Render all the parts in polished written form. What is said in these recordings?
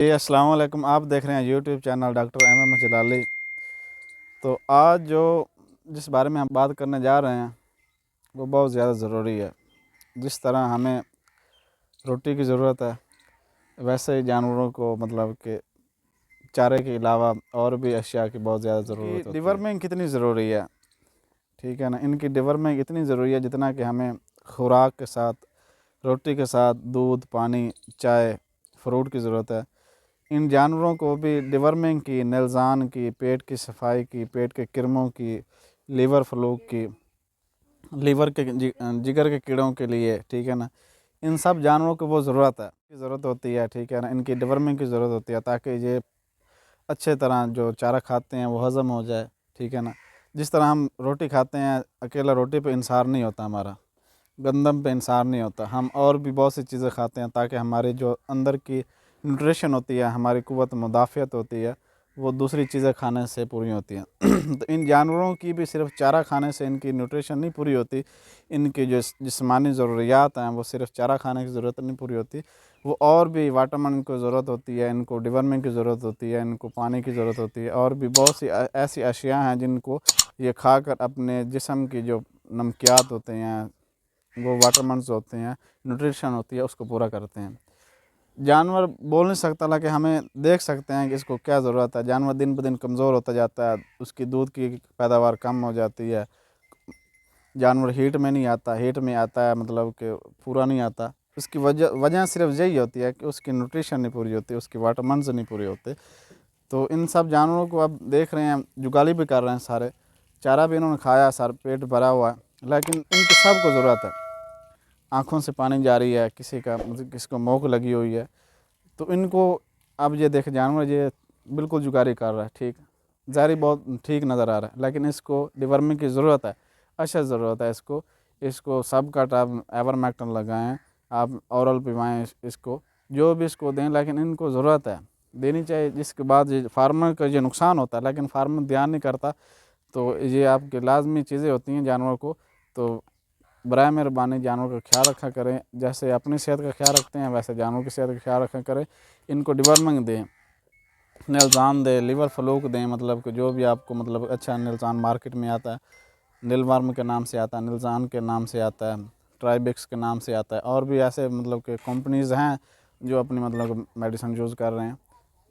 جی السلام علیکم، آپ دیکھ رہے ہیں YouTube channel doctor M Jalali. تو آج جس بارے میں ہم بات کرنے جا رہے ہیں وہ بہت زیادہ ضروری ہے۔ جس طرح ہمیں روٹی کی ضرورت ہے ویسے ہی جانوروں کو کہ چارے کے علاوہ اور بھی اشیاء کی بہت زیادہ ضرورت ہوتی ہے۔ ڈیورمنگ کتنی ضروری ہے، ٹھیک ہے نا، ان کی ڈیورمنگ اتنی ضروری ہے جتنا کہ ہمیں خوراک کے ساتھ، روٹی کے ساتھ دودھ، پانی، چائے، فروٹ کی ضرورت ہے۔ ان جانوروں کو بھی ڈیورمنگ کی، نلزان کی، پیٹ کی صفائی کی، پیٹ کے کرموں کی، لیور فلوک کی، لیور کے جگر کے کیڑوں کے لیے، ٹھیک ہے نا، ان سب جانوروں کو وہ ضرورت ہوتی ہے، ٹھیک ہے نا، ان کی ڈیورمنگ کی ضرورت ہوتی ہے تاکہ یہ اچھے طرح جو چارہ کھاتے ہیں وہ ہضم ہو جائے، ٹھیک ہے نا۔ جس طرح ہم روٹی کھاتے ہیں، اکیلا روٹی پہ انحصار نہیں ہوتا ہمارا، گندم پہ انحصار نہیں ہوتا، ہم اور بھی بہت سی چیزیں کھاتے ہیں تاکہ ہماری جو اندر کی نیوٹریشن ہوتی ہے، ہماری قوت مدافعت ہوتی ہے، وہ دوسری چیزیں کھانے سے پوری ہوتی ہیں۔ تو ان جانوروں کی بھی صرف چارہ کھانے سے ان کی نیوٹریشن نہیں پوری ہوتی، ان کی جو جسمانی ضروریات ہیں وہ صرف چارہ کھانے کی ضرورت نہیں پوری ہوتی، وہ اور بھی وائٹامن کی ضرورت ہوتی ہے، ان کو ڈیورمنگ کی ضرورت ہوتی ہے، ان کو پانی کی ضرورت ہوتی ہے، اور بھی بہت سی ایسی اشیاء ہیں جن کو یہ کھا کر اپنے جسم کی جو نمکیات ہوتے ہیں، وہ وائٹامنز ہوتے ہیں، نیوٹریشن ہوتی ہے، اس کو پورا کرتے ہیں۔ جانور بول نہیں سکتا لیکن ہمیں دیکھ سکتے ہیں کہ اس کو کیا ضرورت ہے۔ جانور دن بہ دن کمزور ہوتا جاتا ہے، اس کی دودھ کی پیداوار کم ہو جاتی ہے، جانور ہیٹ میں نہیں آتا، ہیٹ میں آتا ہے کہ پورا نہیں آتا۔ اس کی وجہ صرف یہی ہوتی ہے کہ اس کی نیوٹریشن نہیں پوری ہوتی، اس کی وائٹامنز نہیں پورے ہوتے۔ تو ان سب جانوروں کو اب دیکھ رہے ہیں، جگالی بھی کر رہے ہیں، سارے چارہ بھی انہوں نے کھایا، سارا پیٹ بھرا ہوا ہے، لیکن ان کی سب کو ضرورت ہے۔ آنکھوں سے پانی جاری ہے، کسی کو موک لگی ہوئی ہے، تو ان کو اب یہ دیکھ جانور یہ بالکل جگاری کر رہا ہے، ٹھیک، ظاہری بہت ٹھیک نظر آ رہا ہے، لیکن اس کو ڈیورمنگ کی ضرورت ہے، اشد ضرورت ہے۔ اس کو سب کٹ آپ ایورمیکٹن لگائیں، آپ اورل پوائیں، اس کو جو بھی اس کو دیں، لیکن ان کو ضرورت ہے دینی چاہیے، جس کے بعد فارمر کا یہ نقصان ہوتا ہے لیکن فارمر دھیان نہیں کرتا۔ تو یہ آپ کے لازمی چیزیں ہوتی ہیں جانوروں کو، تو برائے مہربانی جانوروں کا خیال رکھا کریں، جیسے اپنی صحت کا خیال رکھتے ہیں ویسے جانوروں کی صحت کا خیال رکھا کریں۔ ان کو ڈیورمنگ دیں، نلزان دیں، لیور فلوک دیں، کہ جو بھی آپ کو اچھا نلزان مارکیٹ میں آتا ہے، نیل ورم کے نام سے آتا ہے، نلزان کے نام سے آتا ہے، ٹرائیبکس کے نام سے آتا ہے، اور بھی ایسے کہ کمپنیز ہیں جو اپنی میڈیسن یوز کر رہے ہیں،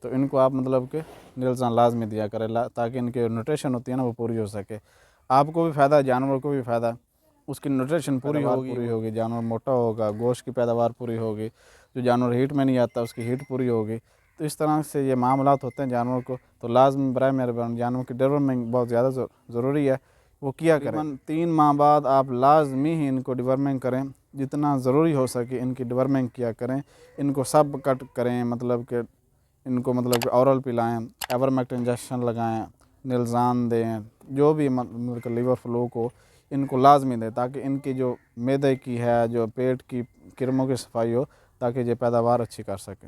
تو ان کو آپ کہ نلزان لازمی دیا کریں تاکہ ان کی نیوٹریشن ہوتی ہے نا وہ پوری ہو سکے۔ آپ کو بھی فائدہ، جانور کو بھی فائدہ، اس کی نیوٹریشن پوری ہوگی، جانور موٹا ہوگا، گوشت کی پیداوار پوری ہوگی، جو جانور ہیٹ میں نہیں آتا اس کی ہیٹ پوری ہوگی۔ تو اس طرح سے یہ معاملات ہوتے ہیں جانوروں کو، تو لازمی برائے مہربانی جانوروں کی ڈیورمنگ بہت زیادہ ضروری ہے، وہ کیا کریں۔ 3 ماہ بعد آپ لازمی ہی ان کو ڈیورمنگ کریں، جتنا ضروری ہو سکے ان کی ڈیورمنگ کیا کریں، ان کو سب کٹ کریں، کہ ان کو کہ اورل پلائیں، ایورمیکٹ انجیکشن لگائیں، نلزان دیں، جو بھی لیور فلو کو ان کو لازمی دیں تاکہ ان کی جو معدے کی ہے، جو پیٹ کی کرموں کی صفائی ہو، تاکہ یہ پیداوار اچھی کر سکیں۔